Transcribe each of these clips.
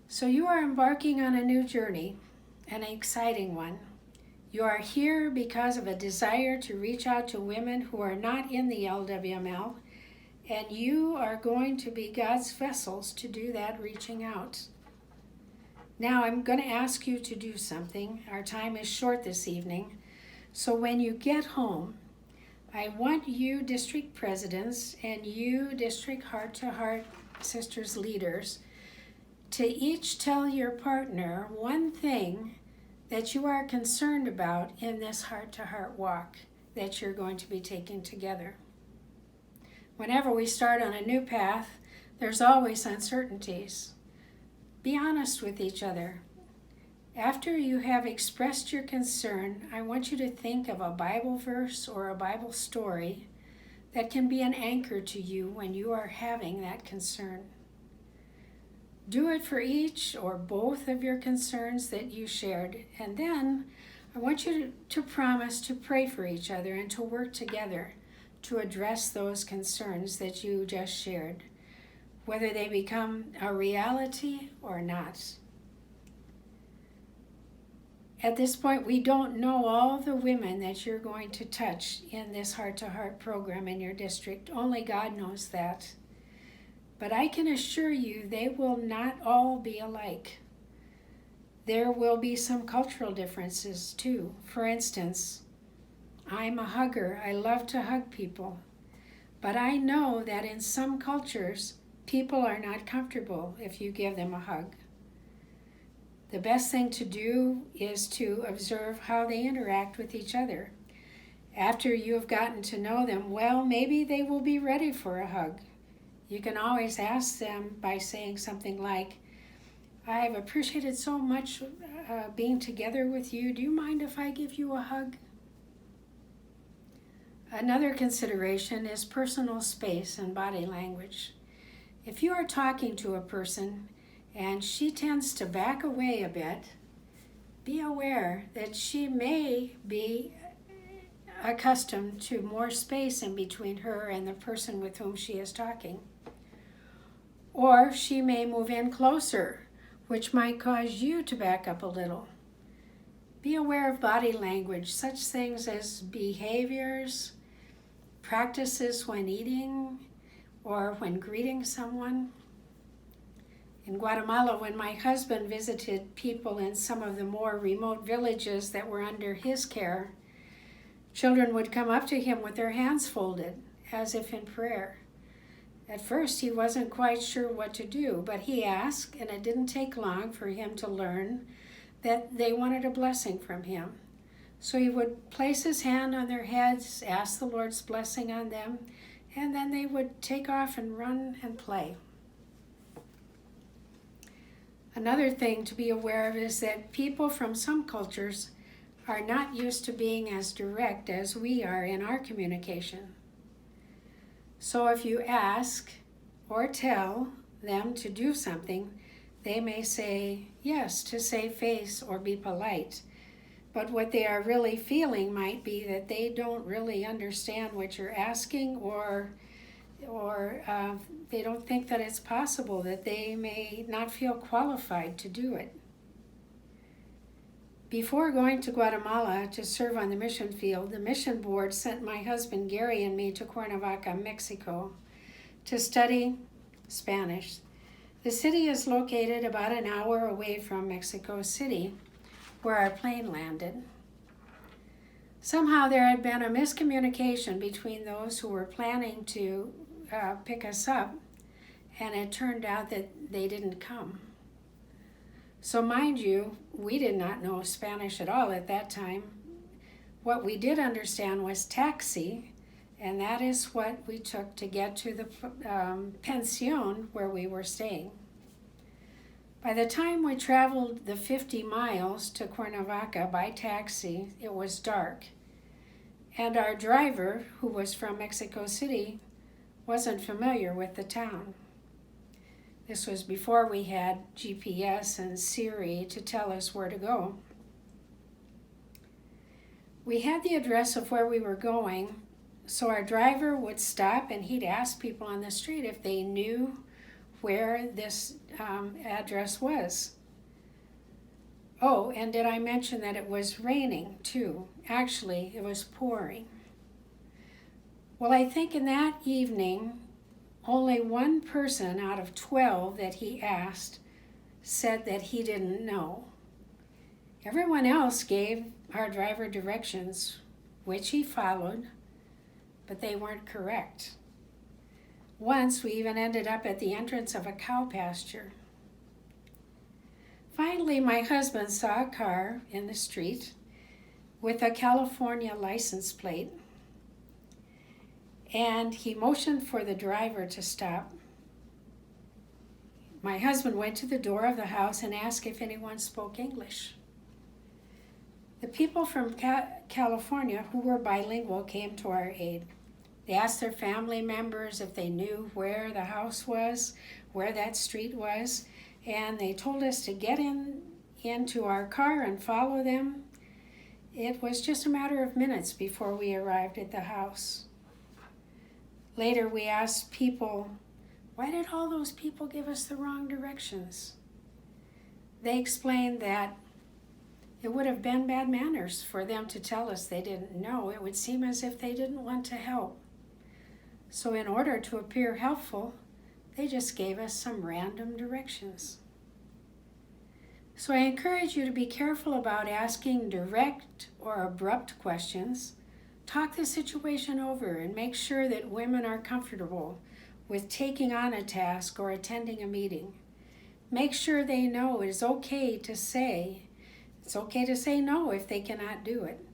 So you are embarking on a new journey, an exciting one. You are here because of a desire to reach out to women who are not in the LWML, and you are going to be God's vessels to do that reaching out. Now I'm going to ask you to do something. Our time is short this evening. So when you get home, I want you district presidents and you district heart-to-heart sisters leaders to each tell your partner one thing that you are concerned about in this heart-to-heart walk that you're going to be taking together. Whenever we start on a new path, there's always uncertainties. Be honest with each other. After you have expressed your concern, I want you to think of a Bible verse or a Bible story that can be an anchor to you when you are having that concern. Do it for each or both of your concerns that you shared, and then I want you to promise to pray for each other and to work together to address those concerns that you just shared, whether they become a reality or not. At this point, we don't know all the women that you're going to touch in this heart-to-heart program in your district. Only God knows that. But I can assure you they will not all be alike. There will be some cultural differences too. For instance, I'm a hugger. I love to hug people. But I know that in some cultures, people are not comfortable if you give them a hug. The best thing to do is to observe how they interact with each other. After you have gotten to know them, well, maybe they will be ready for a hug. You can always ask them by saying something like, I've appreciated so much being together with you. Do you mind if I give you a hug? Another consideration is personal space and body language. If you are talking to a person and she tends to back away a bit, be aware that she may be accustomed to more space in between her and the person with whom she is talking. Or she may move in closer, which might cause you to back up a little. Be aware of body language, such things as behaviors, practices when eating, or when greeting someone. In Guatemala, when my husband visited people in some of the more remote villages that were under his care, children would come up to him with their hands folded, as if in prayer. At first, he wasn't quite sure what to do, but he asked, and it didn't take long for him to learn that they wanted a blessing from him. So he would place his hand on their heads, ask the Lord's blessing on them, and then they would take off and run and play. Another thing to be aware of is that people from some cultures are not used to being as direct as we are in our communication. So if you ask or tell them to do something, they may say yes to save face or be polite. But what they are really feeling might be that they don't really understand what you're asking, or they don't think that it's possible, that they may not feel qualified to do it. Before going to Guatemala to serve on the mission field, the mission board sent my husband Gary and me to Cuernavaca, Mexico, to study Spanish. The city is located about an hour away from Mexico City, where our plane landed. Somehow there had been a miscommunication between those who were planning to pick us up, and it turned out that they didn't come. So mind you, we did not know Spanish at all at that time. What we did understand was taxi, and that is what we took to get to the pension where we were staying. By the time we traveled the 50 miles to Cuernavaca by taxi, it was dark. And our driver, who was from Mexico City, wasn't familiar with the town. This was before we had GPS and Siri to tell us where to go. We had the address of where we were going, so our driver would stop and he'd ask people on the street if they knew where this address was. Oh, and did I mention that it was raining too? Actually, it was pouring. Well, I think in that evening, only one person out of 12 that he asked said that he didn't know. Everyone else gave our driver directions, which he followed, but they weren't correct. Once we even ended up at the entrance of a cow pasture. Finally, my husband saw a car in the street with a California license plate, and he motioned for the driver to stop. My husband went to the door of the house and asked if anyone spoke English. The people from California who were bilingual came to our aid. They asked their family members if they knew where the house was, where that street was, and they told us to get into our car and follow them. It was just a matter of minutes before we arrived at the house. Later we asked people, why did all those people give us the wrong directions? They explained that it would have been bad manners for them to tell us they didn't know. It would seem as if they didn't want to help. So in order to appear helpful, they just gave us some random directions. So I encourage you to be careful about asking direct or abrupt questions. Talk the situation over and make sure that women are comfortable with taking on a task or attending a meeting. Make sure they know it is okay to say, it's okay to say no if they cannot do it,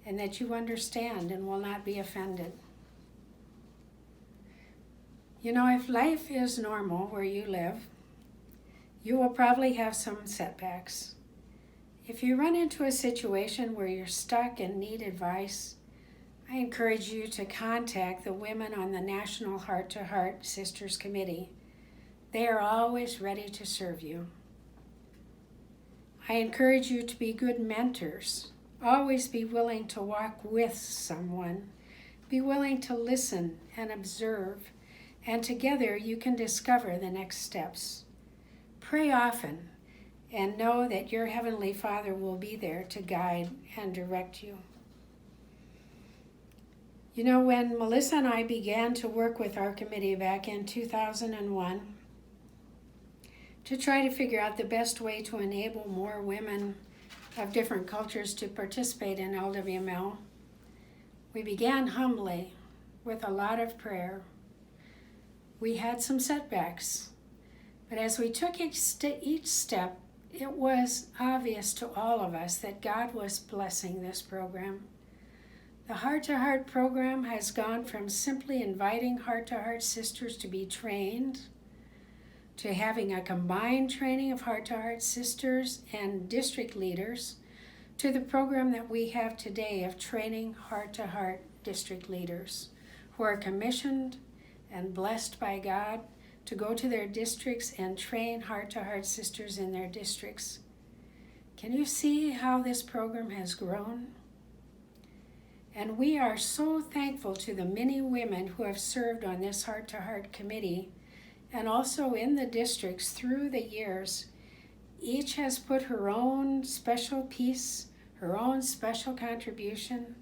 and that you understand and will not be offended. You know, if life is normal where you live, you will probably have some setbacks. If you run into a situation where you're stuck and need advice, I encourage you to contact the women on the National Heart to Heart Sisters Committee. They are always ready to serve you. I encourage you to be good mentors. Always be willing to walk with someone. Be willing to listen and observe, and together you can discover the next steps. Pray often and know that your Heavenly Father will be there to guide and direct you. You know, when Melissa and I began to work with our committee back in 2001 to try to figure out the best way to enable more women of different cultures to participate in LWML, we began humbly with a lot of prayer. We had some setbacks, but as we took each step, it was obvious to all of us that God was blessing this program. The Heart to Heart program has gone from simply inviting Heart to Heart sisters to be trained to having a combined training of Heart to Heart sisters and district leaders to the program that we have today of training Heart to Heart district leaders who are commissioned and blessed by God to go to their districts and train Heart to Heart sisters in their districts. Can you see how this program has grown? And we are so thankful to the many women who have served on this Heart to Heart committee and also in the districts through the years. Each has put her own special piece, her own special contribution.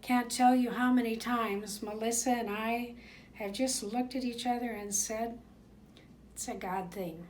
Can't tell you how many times Melissa and I have just looked at each other and said, it's a God thing.